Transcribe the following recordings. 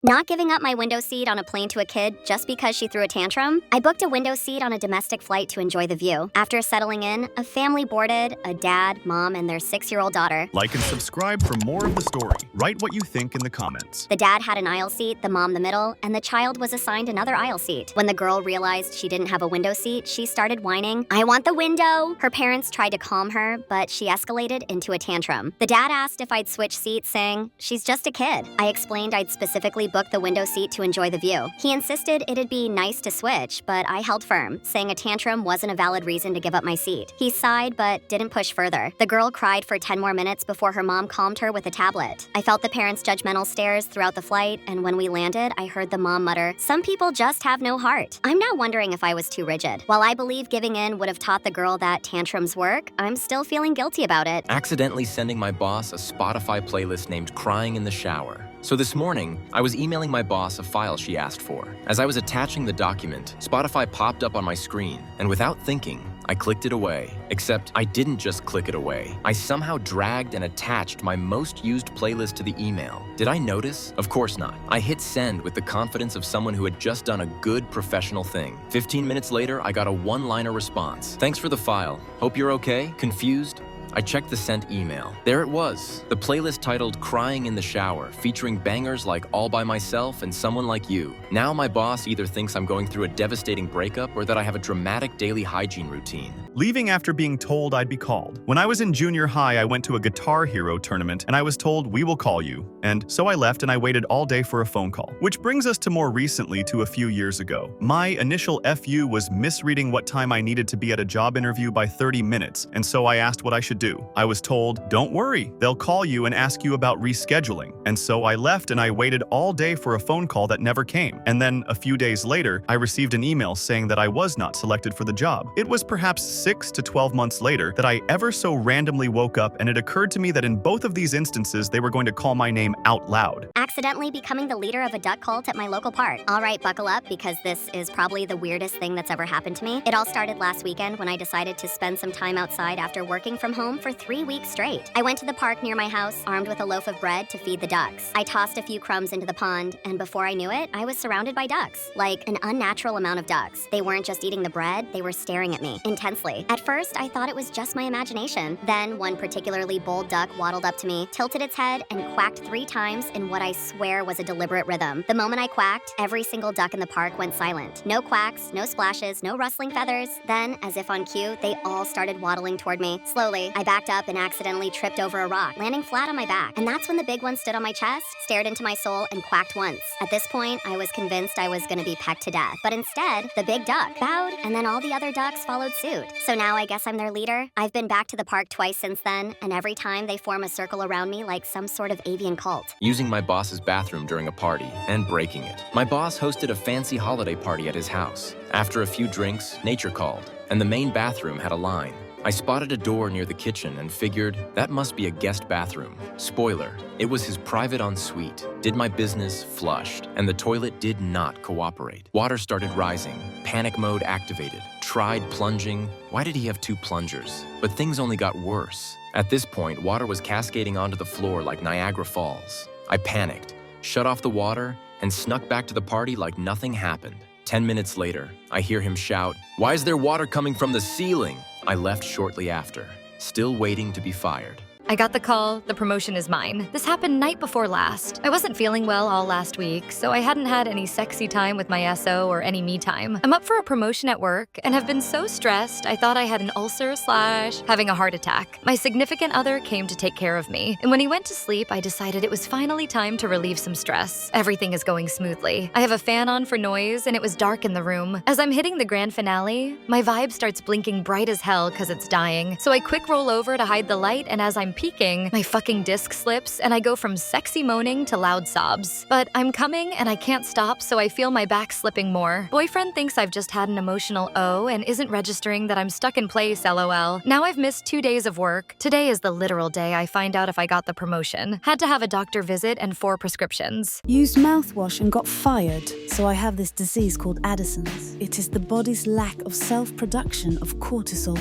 Not giving up my window seat on a plane to a kid just because she threw a tantrum? I booked a window seat on a domestic flight to enjoy the view. After settling in, a family boarded, a dad, mom, and their 6-year-old daughter. Like and subscribe for more of the story. Write what you think in the comments. The dad had an aisle seat, the mom the middle, and the child was assigned another aisle seat. When the girl realized she didn't have a window seat, she started whining, "I want the window!" Her parents tried to calm her, but she escalated into a tantrum. The dad asked if I'd switch seats, saying, "She's just a kid." I explained I'd specifically booked the window seat to enjoy the view. He insisted it'd be nice to switch, but I held firm, saying a tantrum wasn't a valid reason to give up my seat. He sighed, but didn't push further. The girl cried for 10 more minutes before her mom calmed her with a tablet. I felt the parents' judgmental stares throughout the flight, and when we landed, I heard the mom mutter, "Some people just have no heart." I'm now wondering if I was too rigid. While I believe giving in would have taught the girl that tantrums work, I'm still feeling guilty about it. Accidentally sending my boss a Spotify playlist named Crying in the Shower. So this morning, I was emailing my boss a file she asked for. As I was attaching the document, Spotify popped up on my screen, and without thinking, I clicked it away. Except I didn't just click it away. I somehow dragged and attached my most used playlist to the email. Did I notice? Of course not. I hit send with the confidence of someone who had just done a good professional thing. 15 minutes later, I got a one-liner response. "Thanks for the file. Hope you're okay? Confused?" I checked the sent email. There it was, the playlist titled Crying in the Shower, featuring bangers like All By Myself and Someone Like You. Now my boss either thinks I'm going through a devastating breakup or that I have a dramatic daily hygiene routine. Leaving after being told I'd be called. When I was in junior high, I went to a Guitar Hero tournament and I was told, "We will call you." And so I left and I waited all day for a phone call. Which brings us to more recently to a few years ago. My initial FU was misreading what time I needed to be at a job interview by 30 minutes, and so I asked what I should do. I was told, "Don't worry, they'll call you and ask you about rescheduling." And so I left and I waited all day for a phone call that never came. And then a few days later, I received an email saying that I was not selected for the job. It was perhaps 6 to 12 months later that I ever so randomly woke up, and it occurred to me that in both of these instances, they were going to call my name out loud. Accidentally becoming the leader of a duck cult at my local park. All right, buckle up, because this is probably the weirdest thing that's ever happened to me. It all started last weekend when I decided to spend some time outside after working from home for 3 weeks straight. I went to the park near my house, armed with a loaf of bread to feed the ducks. I tossed a few crumbs into the pond, and before I knew it, I was surrounded by ducks. Like an unnatural amount of ducks. They weren't just eating the bread, they were staring at me intensely. At first, I thought it was just my imagination. Then, one particularly bold duck waddled up to me, tilted its head, and quacked 3 times in what I swear was a deliberate rhythm. The moment I quacked, every single duck in the park went silent. No quacks, no splashes, no rustling feathers. Then, as if on cue, they all started waddling toward me. Slowly, I backed up and accidentally tripped over a rock, landing flat on my back. And that's when the big one stood on my chest, stared into my soul, and quacked once. At this point, I was convinced I was gonna be pecked to death. But instead, the big duck bowed, and then all the other ducks followed suit. So now I guess I'm their leader. I've been back to the park twice since then, and every time they form a circle around me like some sort of avian cult. Using my boss's bathroom during a party and breaking it. My boss hosted a fancy holiday party at his house. After a few drinks, nature called, and the main bathroom had a line. I spotted a door near the kitchen and figured that must be a guest bathroom. Spoiler, it was his private ensuite. Did my business, flushed, and the toilet did not cooperate. Water started rising, panic mode activated, tried plunging. Why did he have 2 plungers? But things only got worse. At this point, water was cascading onto the floor like Niagara Falls. I panicked, shut off the water, and snuck back to the party like nothing happened. 10 minutes later, I hear him shout, "Why is there water coming from the ceiling?" I left shortly after, still waiting to be fired. I got the call, the promotion is mine. This happened night before last. I wasn't feeling well all last week, so I hadn't had any sexy time with my SO or any me time. I'm up for a promotion at work and have been so stressed I thought I had an ulcer / having a heart attack. My significant other came to take care of me, and when he went to sleep, I decided it was finally time to relieve some stress. Everything is going smoothly. I have a fan on for noise, and it was dark in the room. As I'm hitting the grand finale, my vibe starts blinking bright as hell because it's dying, so I quick roll over to hide the light, and as I'm peeking, my fucking disc slips and I go from sexy moaning to loud sobs. But I'm coming and I can't stop, so I feel my back slipping more. Boyfriend thinks I've just had an emotional O and isn't registering that I'm stuck in place, LOL. Now I've missed 2 days of work. Today is the literal day I find out if I got the promotion. Had to have a doctor visit and 4 prescriptions. Used mouthwash and got fired, so I have this disease called Addison's. It is the body's lack of self-production of cortisol.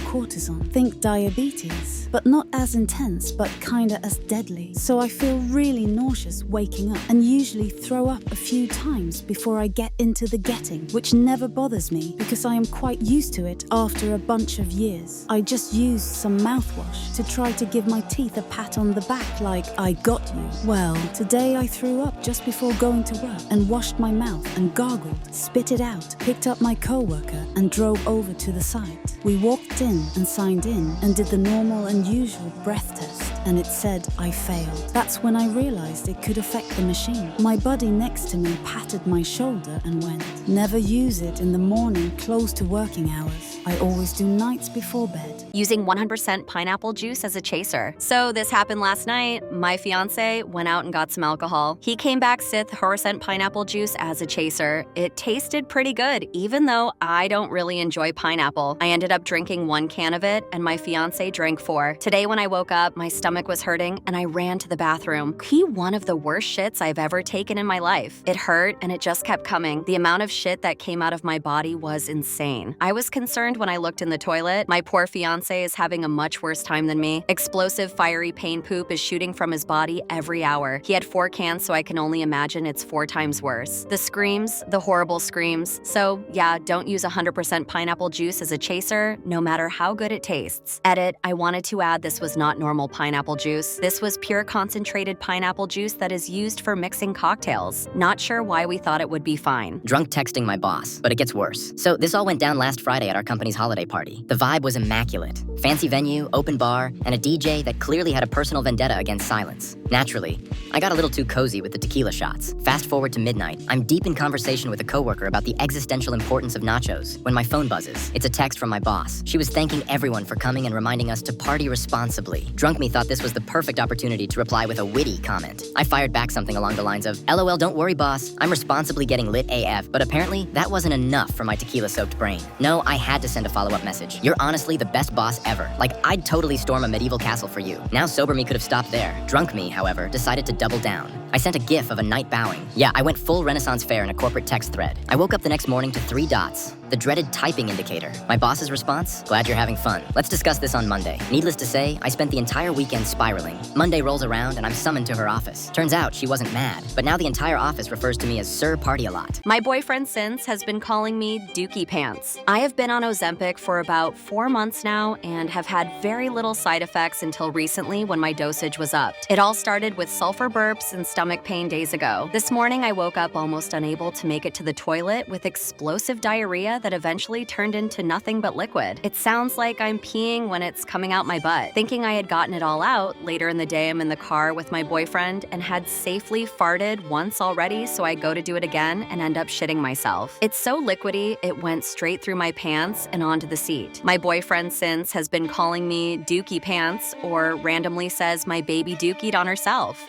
Think diabetes, but not as intense harmless but kinda as deadly. So I feel really nauseous waking up and usually throw up a few times before I get into the getting, which never bothers me because I am quite used to it after a bunch of years. I just used some mouthwash to try to give my teeth a pat on the back like I got you. Well, today I threw up just before going to work and washed my mouth and gargled, spit it out, picked up my co-worker and drove over to the site. We walked in and signed in and did the normal and usual breath test, and it said I failed. That's when I realized it could affect the machine. My buddy next to me patted my shoulder and went, "Never use it in the morning close to working hours. I always do nights before bed." Using 100% pineapple juice as a chaser. So this happened last night. My fiance went out and got some alcohol. He came back with 100% pineapple juice as a chaser. It tasted pretty good, even though I don't really enjoy pineapple. I ended up drinking 1 can of it, and my fiance drank 4. Today when I woke up, my stomach was hurting, and I ran to the bathroom. One of the worst shits I've ever taken in my life. It hurt, and it just kept coming. The amount of shit that came out of my body was insane. I was concerned when I looked in the toilet. My poor fiance is having a much worse time than me. Explosive, fiery pain poop is shooting from his body every hour. He had 4 cans, so I can only imagine it's 4 times worse. The screams, the horrible screams. So yeah, don't use 100% pineapple juice as a chaser, no matter how good it tastes. Edit, I wanted to add this was not normal pineapple juice. This was pure concentrated pineapple juice that is used for mixing cocktails. Not sure why we thought it would be fine. Drunk texting my boss, but it gets worse. So this all went down last Friday at our company's holiday party. The vibe was immaculate. Fancy venue, open bar, and a DJ that clearly had a personal vendetta against silence. Naturally, I got a little too cozy with the tequila shots. Fast forward to midnight, I'm deep in conversation with a coworker about the existential importance of nachos when my phone buzzes. It's a text from my boss. She was thanking everyone for coming and reminding us to party responsibly. Drunk me thought this was the perfect opportunity to reply with a witty comment. I fired back something along the lines of, "LOL, don't worry, boss. I'm responsibly getting lit AF," but apparently that wasn't enough for my tequila-soaked brain. No, I had to send a follow-up message. "You're honestly the best boss ever. Like, I'd totally storm a medieval castle for you." Now sober me could have stopped there. Drunk me, however, decided to double down. I sent a gif of a knight bowing. Yeah, I went full Renaissance fair in a corporate text thread. I woke up the next morning to 3 dots. The dreaded typing indicator. My boss's response? "Glad you're having fun. Let's discuss this on Monday." Needless to say, I spent the entire weekend spiraling. Monday rolls around and I'm summoned to her office. Turns out she wasn't mad, but now the entire office refers to me as Sir Party-A-Lot. My boyfriend since has been calling me Dookie Pants. I have been on Ozempic for about 4 months now and have had very little side effects until recently when my dosage was upped. It all started with sulfur burps and stomach pain days ago. This morning I woke up almost unable to make it to the toilet with explosive diarrhea that eventually turned into nothing but liquid. It sounds like I'm peeing when it's coming out my butt. Thinking I had gotten it all out, later in the day I'm in the car with my boyfriend and had safely farted once already, so I go to do it again and end up shitting myself. It's so liquidy, it went straight through my pants and onto the seat. My boyfriend since has been calling me Dookie Pants or randomly says my baby dookied on herself.